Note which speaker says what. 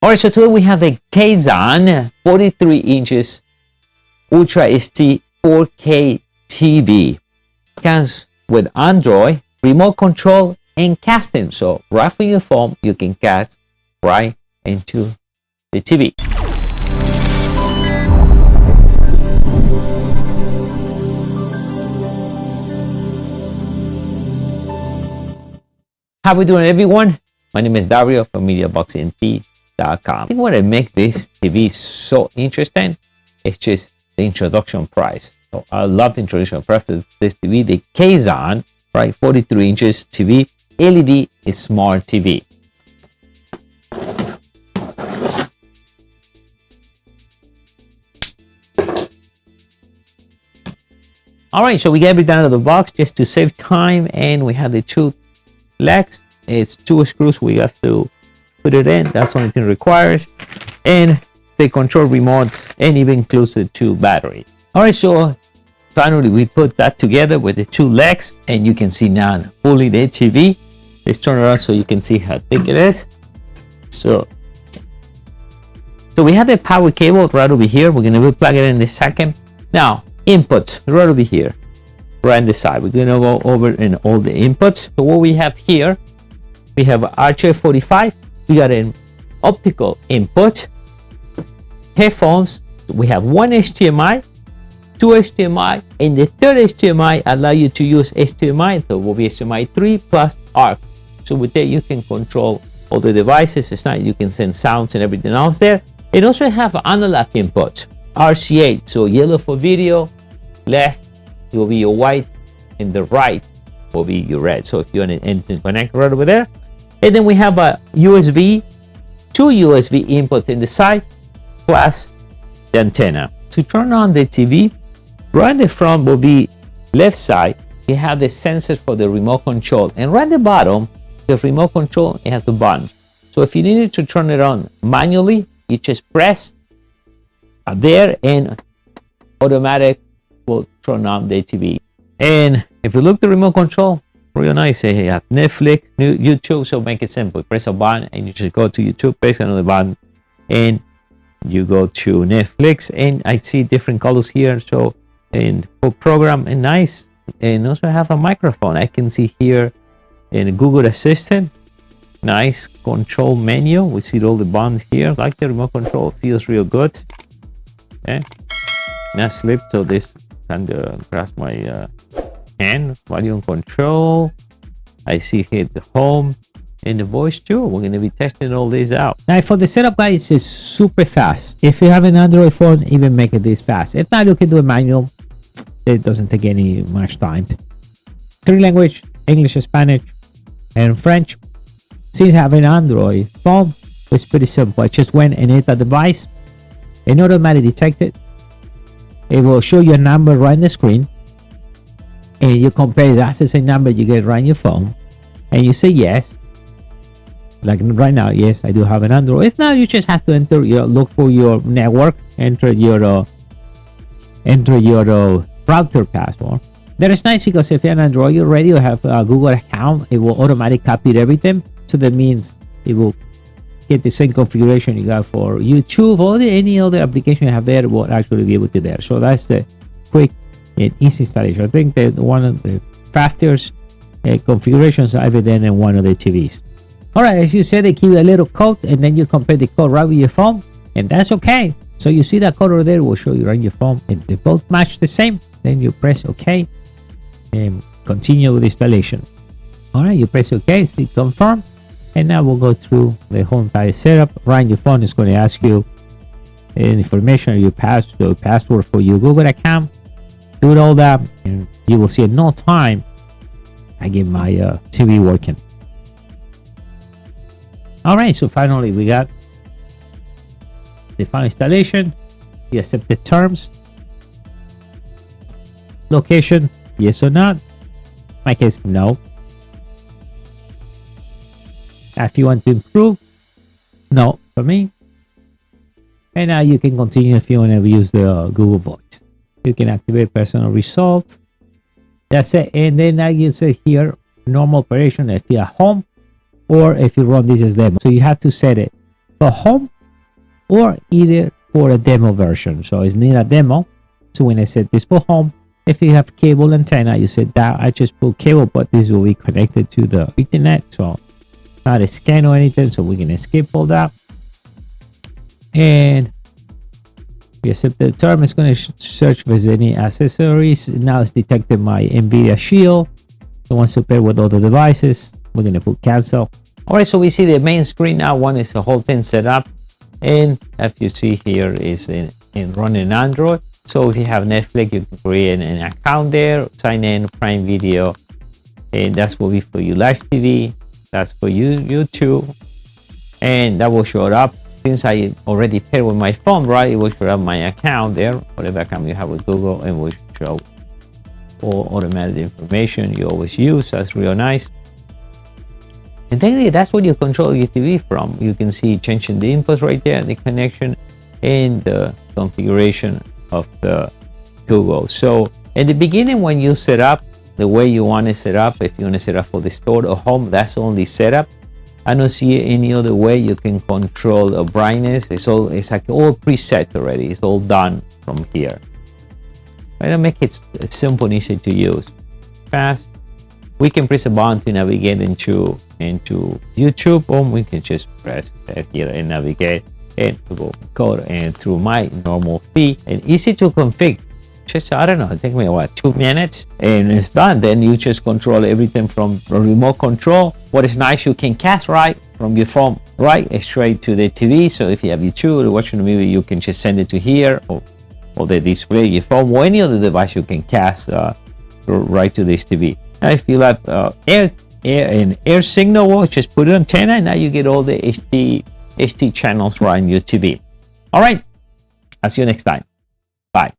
Speaker 1: All right, so today we have a Caixun 43 inches Ultra HD 4K TV. Comes with Android, remote control, and casting. So right from your phone, you can cast right into the TV. How we doing, everyone? My name is Dario from MediaBoxEnt.com. I think what make this TV so interesting is just the introduction price. So I love the introduction price of this TV, the Caixun, right, 43 inches TV, LED smart TV. All right, so we get it out of the box just to save time, and we have the two legs. It's two screws we have to put it in. That's the only thing it requires, and the control remote, and even includes the two batteries. All right, so finally we put that together with the two legs, and you can see now fully the TV. Let's turn it around so you can see how thick it is. So we have the power cable right over here. We're gonna plug it in a second. Now input right over here, right on the side. We're gonna go over in all the inputs. So what we have here, we have RJ45. We got an optical input, headphones. We have one HDMI, two HDMI, and the third HDMI allow you to use HDMI. So it will be HDMI 3 plus ARC. So with that, you can control all the devices. It's not, you can send sounds and everything else there. And also have analog input, RCA. So yellow for video, left will be your white, and the right will be your red. So if you want anything to connect right over there. And then we have a USB, two USB inputs in the side, plus the antenna. To turn on the TV, right in the front will be left side. You have the sensors for the remote control. And right at the bottom, the remote control, it has the button. So if you needed to turn it on manually, you just press there and automatic will turn on the TV. And if you look at the remote control, real nice. You have Netflix, YouTube. So make it simple. Press a button and you just go to YouTube, press another button, and you go to Netflix. And I see different colors here. So and for program, and nice. And also have a microphone. I can see here in Google Assistant. Nice control menu. We see all the buttons here. Like the remote control, feels real good. Okay. Now slip. So this kind of grasp my hand. Volume control. I see here the home and the voice too. We're going to be testing all these out. Now for the setup, guys, it's super fast. If you have an Android phone, even make it this fast. If not, you can do a manual. It doesn't take any much time. 3 language, English, Spanish, and French. Since I have an Android phone, it's pretty simple. I just went and hit the device and automatically detect it. It will show you a number right on the screen, and you compare that's the same number you get right on your phone, and you say yes. Like right now, yes, I do have an Android. If not, you just have to enter your, look for your network, enter your router password. That is nice because if you're an Android already, you have a Google account, it will automatically copy everything. So that means it will get the same configuration you got for YouTube or any other application you have there will actually be able to there. So that's the quick and easy installation. I think that one of the fastest configurations I've ever done in one of the TVs. All right, as you said, they give you a little code, and then you compare the code right with your phone, and that's okay. So you see that code over there will show you right on your phone. If they both match the same, then you press OK and continue with the installation. All right, you press OK, so confirm, and now we'll go through the whole entire setup. Right on your phone, it's going to ask you information, your password for your Google account. Do all that, and you will see in no time I get my TV working. All right, so finally we got the final installation. You accept the terms. Location, yes or not. My case, no. If you want to improve, no for me. And now you can continue if you want to use the Google Voice. You can activate personal results. That's it. And then now you say here, normal operation if you're at home or if you run this as demo. So you have to set it for home or either for a demo version. So it's need a demo. So when I set this for home, if you have cable antenna, you set that. I just put cable, but this will be connected to the internet, so not a scan or anything. So we're gonna skip all that, and we accept the term. It's gonna search for any accessories. Now it's detected my NVIDIA Shield. So once you pair with other devices, we're gonna put cancel. All right, so we see the main screen now. One is the whole thing set up, and as you see here is in running Android. So if you have Netflix, you can create an account there, sign in, Prime Video, and that's what we for you live TV. That's for you YouTube, and that will show up. Since I already paired with my phone, right, it will show up my account there, whatever account you have with Google, and will show all automatic information you always use. That's real nice. And technically, that's what you control your TV from. You can see changing the inputs right there, the connection, and the configuration of the Google. So in the beginning, when you set up the way you want to set up, if you want to set up for the store or home, that's only setup. I don't see any other way you can control the brightness. It's like all preset already. It's all done from here. Try to make it simple and easy to use. Fast. We can press a button to navigate into YouTube, or we can just press here and navigate and go code and through my normal feed, and easy to configure. Just, I don't know, it takes me what, 2 minutes and it's done. Then you just control everything from remote control. What is nice, you can cast right from your phone right straight to the TV. So if you have YouTube or watching a movie, you can just send it to here, or the display your phone or any other device. You can cast right to this TV. Now if you have air signal, just put it on antenna, and now you get all the HD channels right in your TV. All right, I'll see you next time. Bye.